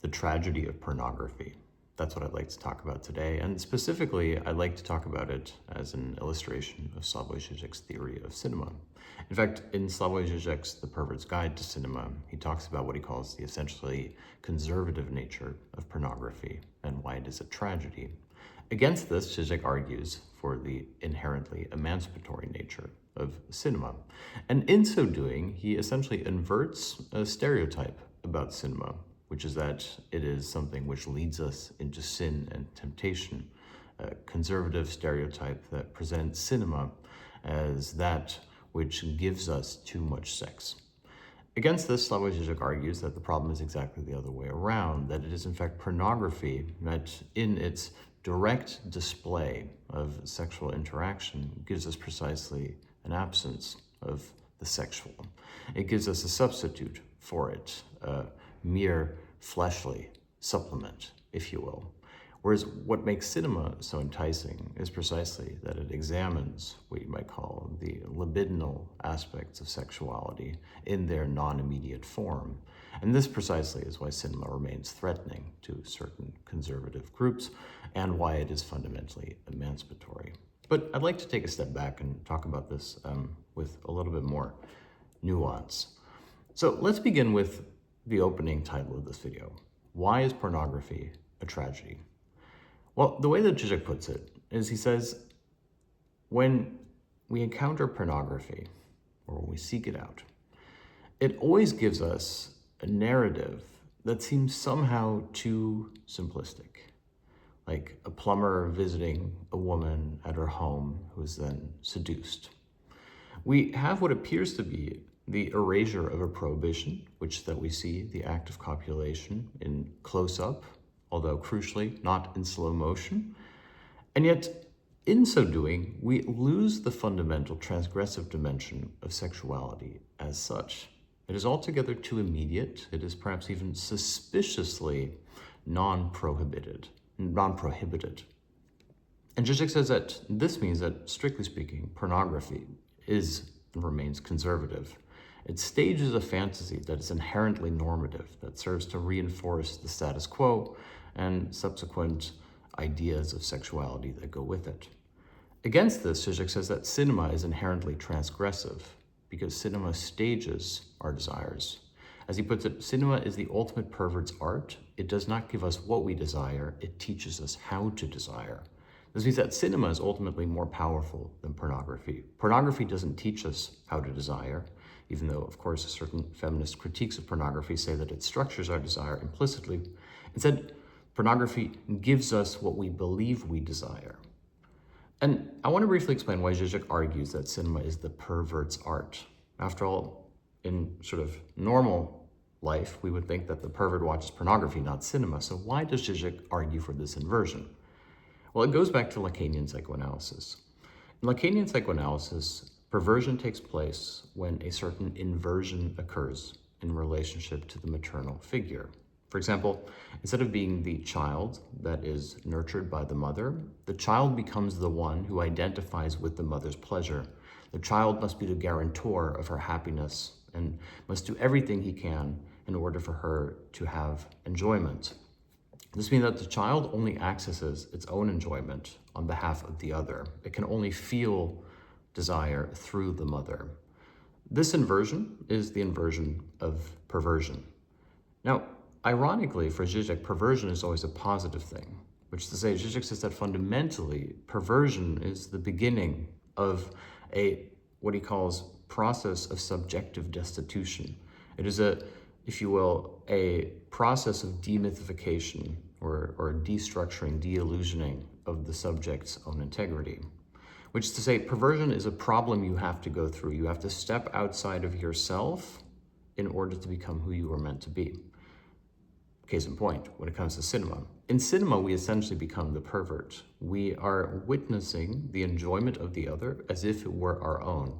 the tragedy of pornography. That's what I'd like to talk about today, and specifically, I'd like to talk about it as an illustration of Slavoj Žižek's theory of cinema. In fact, in Slavoj Žižek's The Pervert's Guide to Cinema, he talks about what he calls the essentially conservative nature of pornography and why it is a tragedy. Against this, Žižek argues for the inherently emancipatory nature of cinema. And in so doing, he essentially inverts a stereotype about cinema, which is that it is something which leads us into sin and temptation, a conservative stereotype that presents cinema as that which gives us too much sex. Against this, Slavoj Žižek argues that the problem is exactly the other way around, that it is in fact pornography that in its direct display of sexual interaction gives us precisely an absence of the sexual. It gives us a substitute for it, a mere fleshly supplement, if you will. Whereas what makes cinema so enticing is precisely that it examines what you might call the libidinal aspects of sexuality in their non-immediate form. And this precisely is why cinema remains threatening to certain conservative groups and why it is fundamentally emancipatory. But I'd like to take a step back and talk about this with a little bit more nuance. So let's begin with the opening title of this video. Why is pornography a tragedy? Well, the way that Žižek puts it is he says, when we encounter pornography, or when we seek it out, it always gives us a narrative that seems somehow too simplistic. Like a plumber visiting a woman at her home who is then seduced. We have what appears to be the erasure of a prohibition, which that we see the act of copulation in close-up, although crucially not in slow motion. And yet, in so doing, we lose the fundamental transgressive dimension of sexuality as such. It is altogether too immediate. It is perhaps even suspiciously non-prohibited. And Žižek says that this means that, strictly speaking, pornography is and remains conservative. It stages a fantasy that is inherently normative, that serves to reinforce the status quo and subsequent ideas of sexuality that go with it. Against this, Žižek says that cinema is inherently transgressive because cinema stages our desires. As he puts it, cinema is the ultimate pervert's art. It does not give us what we desire, it teaches us how to desire. This means that cinema is ultimately more powerful than pornography. Pornography doesn't teach us how to desire, even though, of course, certain feminist critiques of pornography say that it structures our desire implicitly. Instead, pornography gives us what we believe we desire. And I want to briefly explain why Žižek argues that cinema is the pervert's art. After all, in sort of normal life, we would think that the pervert watches pornography, not cinema. So why does Žižek argue for this inversion? Well, it goes back to Lacanian psychoanalysis. In Lacanian psychoanalysis, perversion takes place when a certain inversion occurs in relationship to the maternal figure. For example, instead of being the child that is nurtured by the mother, the child becomes the one who identifies with the mother's pleasure. The child must be the guarantor of her happiness and must do everything he can in order for her to have enjoyment. This means that the child only accesses its own enjoyment on behalf of the other. It can only feel desire through the mother. This inversion is the inversion of perversion. Now, ironically, for Žižek, perversion is always a positive thing, which is to say, Žižek says that fundamentally, perversion is the beginning of what he calls process of subjective destitution. It is if you will, a process of demythification or destructuring, de-illusioning of the subject's own integrity. Which is to say, perversion is a problem you have to go through. You have to step outside of yourself in order to become who you were meant to be. Case in point, when it comes to cinema. In cinema, we essentially become the pervert. We are witnessing the enjoyment of the other as if it were our own.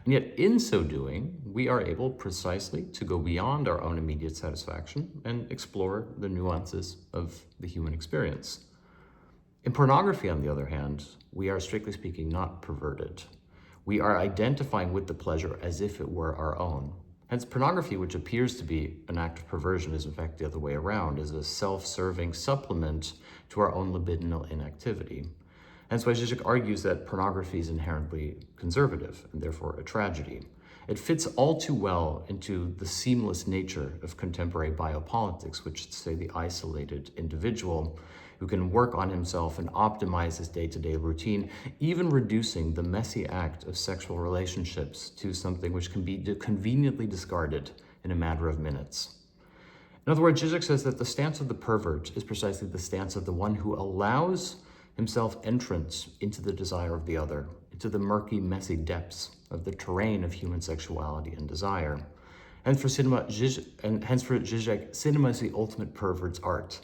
And yet, in so doing, we are able precisely to go beyond our own immediate satisfaction and explore the nuances of the human experience. In pornography, on the other hand, we are strictly speaking not perverted. We are identifying with the pleasure as if it were our own. Hence, pornography, which appears to be an act of perversion, is in fact the other way around, is a self-serving supplement to our own libidinal inactivity. Hence why Žižek argues that pornography is inherently conservative and therefore a tragedy. It fits all too well into the seamless nature of contemporary biopolitics, which is, say, the isolated individual who can work on himself and optimize his day-to-day routine, even reducing the messy act of sexual relationships to something which can be conveniently discarded in a matter of minutes. In other words, Žižek says that the stance of the pervert is precisely the stance of the one who allows himself entrance into the desire of the other, into the murky, messy depths of the terrain of human sexuality and desire. And for Žižek, cinema is the ultimate pervert's art.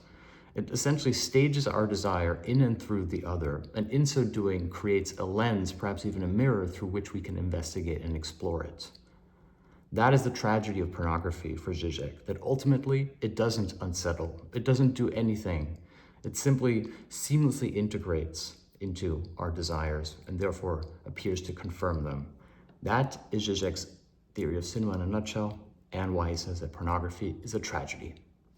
It essentially stages our desire in and through the other, and in so doing creates a lens, perhaps even a mirror, through which we can investigate and explore it. That is the tragedy of pornography for Žižek, that ultimately it doesn't unsettle, it doesn't do anything. It simply seamlessly integrates into our desires and therefore appears to confirm them. That is Žižek's theory of cinema in a nutshell, and why he says that pornography is a tragedy.